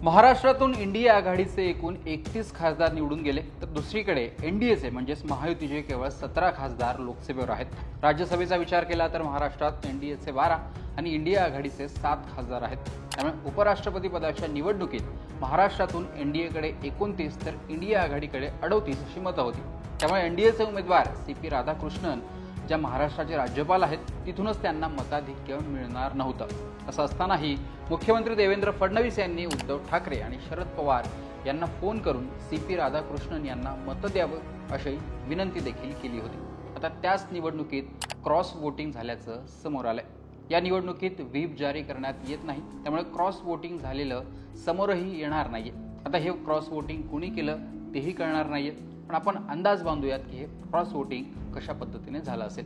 महाराष्ट्रातून इंडिया आघाडीचे एकूण 31 खासदार निवडून गेले, तर दुसरीकडे एनडीएचे म्हणजेच महायुतीचे केवळ 17 खासदार लोकसभेवर आहेत. राज्यसभेचा विचार केला तर महाराष्ट्रात एनडीएचे 12 आणि इंडिया आघाडीचे 7 खासदार आहेत. त्यामुळे उपराष्ट्रपती पदाच्या निवडणुकीत महाराष्ट्रातून एनडीएकडे 29 तर इंडिया आघाडीकडे 38 अशी मतं होती. त्यामुळे एनडीएचे उमेदवार CP राधाकृष्णन ज्या महाराष्ट्राचे राज्यपाल आहेत तिथूनच त्यांना मताधिक्य मिळणार नव्हतं. असं असतानाही मुख्यमंत्री देवेंद्र फडणवीस यांनी उद्धव ठाकरे आणि शरद पवार यांना फोन करून CP राधाकृष्णन यांना मतं द्यावं अशी विनंती देखील केली होती. आता त्याच निवडणुकीत क्रॉस वोटिंग झाल्याचं समोर आलंय. या निवडणुकीत व्हीप जारी करण्यात येत नाही, त्यामुळे क्रॉस वोटिंग झालेलं समोरही येणार नाहीये. आता हे क्रॉस वोटिंग कुणी केलं तेही कळणार नाहीये, पण आपण अंदाज बांधूयात की हे क्रॉस वोटिंग कशा पद्धतीने झालं असेल.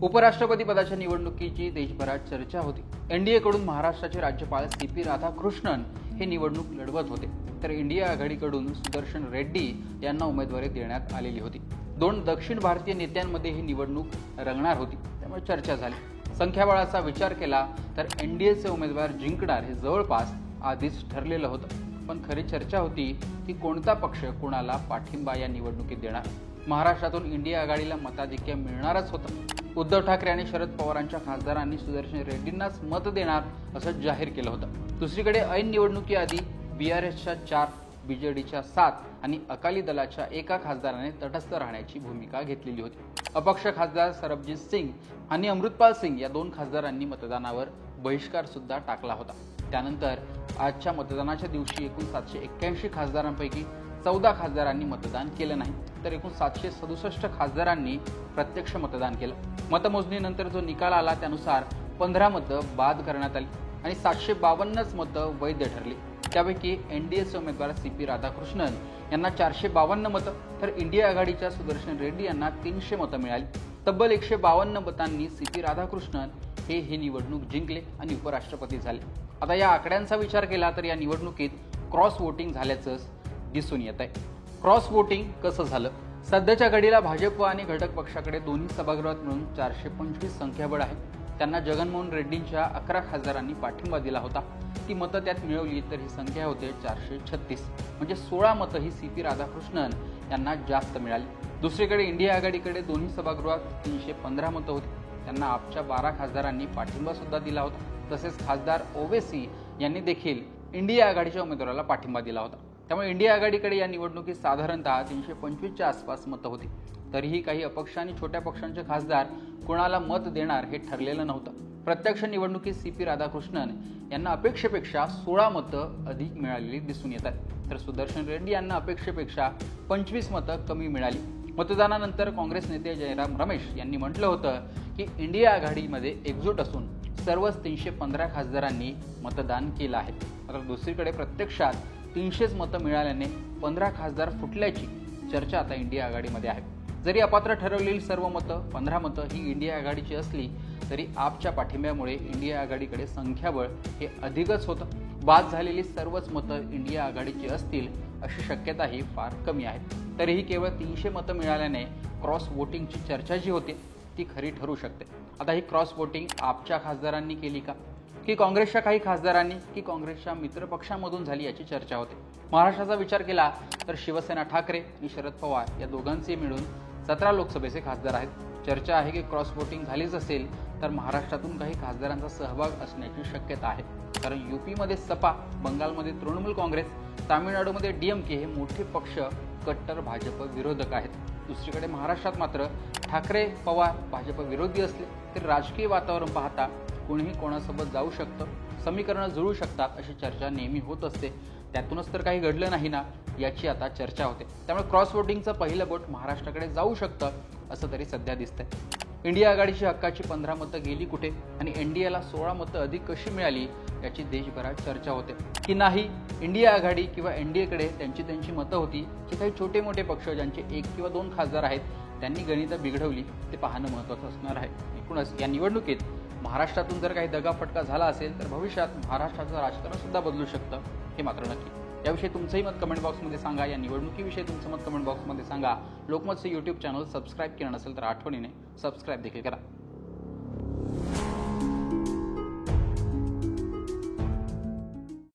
उपराष्ट्रपती पदाच्या निवडणुकीची देशभरात चर्चा होती. एनडीएकडून महाराष्ट्राचे राज्यपाल CP राधाकृष्णन हे निवडणूक लढवत होते, तर इंडिया आघाडीकडून सुदर्शन रेड्डी यांना उमेदवारी देण्यात आलेली होती. 2 दक्षिण भारतीय नेत्यांमध्ये ही निवडणूक रंगणार होती, त्यामुळे चर्चा झाली. संख्याबळाचा विचार केला तर एनडीएचे उमेदवार जिंकणार हे जवळपास आधीच ठरलेलं होतं. पण खरी चर्चा होती की कोणता पक्ष कोणाला पाठिंबा या निवडणुकीत देणार. महाराष्ट्रातून इंडिया आघाडीला मताधिक्य मिळणारच होतं. उद्धव ठाकरे आणि शरद पवारांच्या खासदारांनी सुदर्शन रेड्डींनाच मत देणार असं जाहीर केलं होतं. दुसरीकडे ऐन निवडणुकीआधी BRSच्या 4, BJDच्या 7 आणि अकाली दलाच्या 1 खासदाराने तटस्थ राहण्याची भूमिका घेतलेली होती. अपक्ष खासदार सरबजीत सिंग आणि अमृतपाल सिंग या 2 खासदारांनी मतदानावर बहिष्कार सुद्धा टाकला होता. त्यानंतर आजच्या मतदानाच्या दिवशी एकूण 781 खासदारांपैकी 14 खासदारांनी मतदान केलं नाही, तर एकूण 767 खासदारांनी प्रत्यक्ष मतदान केलं. मतमोजणीनंतर जो निकाल आला त्यानुसार 15 मतं बाद करण्यात आली आणि 752च मतं वैध ठरली. त्यापैकी एनडीएचे उमेदवार CP राधाकृष्णन यांना 452 मतं, तर इंडिया आघाडीच्या सुदर्शन रेड्डी यांना 300 मतं मिळाली. तब्बल 152 मतांनी CP राधाकृष्णन हे निवडणूक जिंकले आणि उपराष्ट्रपती झाले. आता या आकड्यांचा विचार केला तर या निवडणुकीत क्रॉस वोटिंग झाल्याचं दिसून येत आहे. क्रॉस वोटिंग कसं झालं? सध्याच्या घडीला भाजप आणि घटक पक्षाकडे दोन्ही सभागृहात मिळून 425 संख्याबळ आहे. त्यांना जगनमोहन रेड्डींच्या 11 खासदारांनी पाठिंबा दिला होता. ती मतं त्यात मिळवली तर ही संख्या होते 436, म्हणजे 16 मतं ही CP राधाकृष्णन यांना जास्त मिळाली. दुसरीकडे इंडिया आघाडीकडे दोन्ही सभागृहात 315 मतं होती. त्यांना आपच्या 12 खासदारांनी पाठिंबा सुद्धा दिला होता. तसेच खासदार ओवेसी यांनी देखील इंडिया आघाडीच्या उमेदवाराला पाठिंबा दिला होता. त्यामुळे इंडिया आघाडीकडे या निवडणुकीत साधारणतः 325च्या आसपास मतं होती. तरीही काही अपक्ष आणि छोट्या पक्षांचे खासदार कोणाला मत देणार हे ठरलेलं नव्हतं. प्रत्यक्ष निवडणुकीत CP राधाकृष्णन यांना अपेक्षेपेक्षा 16 मतं अधिक मिळालेली दिसून येत आहेत, तर सुदर्शन रेड्डी यांना अपेक्षेपेक्षा 25 मतं कमी मिळाली. मतदानानंतर काँग्रेस नेते जयराम रमेश यांनी म्हटलं होतं की इंडिया आघाडीमध्ये एकजूट असून सर्वच 315 खासदारांनी मतदान केलं आहे. मात्र दुसरीकडे प्रत्यक्षात 300च मतं मिळाल्याने 15 खासदार फुटल्याची चर्चा आता इंडिया आघाडीमध्ये आहे. जरी अपात्र ठरवलेली सर्व मतं 15 मतं ही इंडिया आघाडीची असली तरी आपच्या पाठिंब्यामुळे इंडिया आघाडीकडे संख्याबळ हे अधिकच होतं. बाद झालेली सर्वच मतं इंडिया आघाडीची असतील अशी शक्यताही फार कमी आहे. तरीही केवळ 300 मतं मिळाल्याने क्रॉस वोटिंगची चर्चा जी होती ती खरी ठरू शकते. आता ही क्रॉस वोटिंग आपच्या खासदारांनी केली का, की काँग्रेसच्या काही खासदारांनी, की काँग्रेसच्या मित्रपक्षांमधून झाली याची चर्चा होते. महाराष्ट्राचा विचार केला तर शिवसेना ठाकरे आणि शरद पवार या दोघांचे मिळून 17 लोकसभेचे खासदार आहेत. चर्चा आहे की क्रॉस वोटिंग झालीच असेल तर महाराष्ट्रातून काही खासदारांचा सहभाग असण्याची शक्यता आहे. कारण UPमध्ये सपा, बंगालमध्ये तृणमूल काँग्रेस, तामिळनाडूमध्ये DMK हे मोठे पक्ष कट्टर भाजप विरोधक आहेत. दुसरीकडे महाराष्ट्रात मात्र ठाकरे पवार भाजप विरोधी असले तरी राजकीय वातावरण पाहता कोणीही कोणासोबत जाऊ शकतं, समीकरणं जुळू शकतात अशी चर्चा नेहमी होत असते. त्यातूनच तर काही घडलं नाही ना याची आता चर्चा होते. त्यामुळे क्रॉस वोटिंगचं पहिलं बोट महाराष्ट्राकडे जाऊ शकतं असं तरी सध्या दिसतंय. इंडिया आघाडीची हक्काची 15 मतं गेली कुठे आणि एनडीएला 16 मतं अधिक कशी मिळाली याची देशभरात चर्चा होते. की नाही इंडिया आघाडी किंवा एनडीएकडे त्यांची मतं होती, की काही छोटे मोठे पक्ष ज्यांचे 1 किंवा 2 खासदार आहेत त्यांनी गणितं बिघडवली, ते पाहणं महत्त्वाचं असणार आहे. एकूणच या निवडणुकीत महाराष्ट्रातून जर काही दगाफटका झाला असेल तर भविष्यात महाराष्ट्राचं राजकारण सुद्धा बदलू शकतं, हे मात्र नक्की. याविषयी तुमचंही मत कमेंट बॉक्समध्ये सांगा. या निवडणुकीविषयी तुमचं मत कमेंट बॉक्समध्ये सांगा. लोकमतचं YouTube चॅनल सबस्क्राईब केलं नसेल तर आठवणीने सबस्क्राईब देखील करा.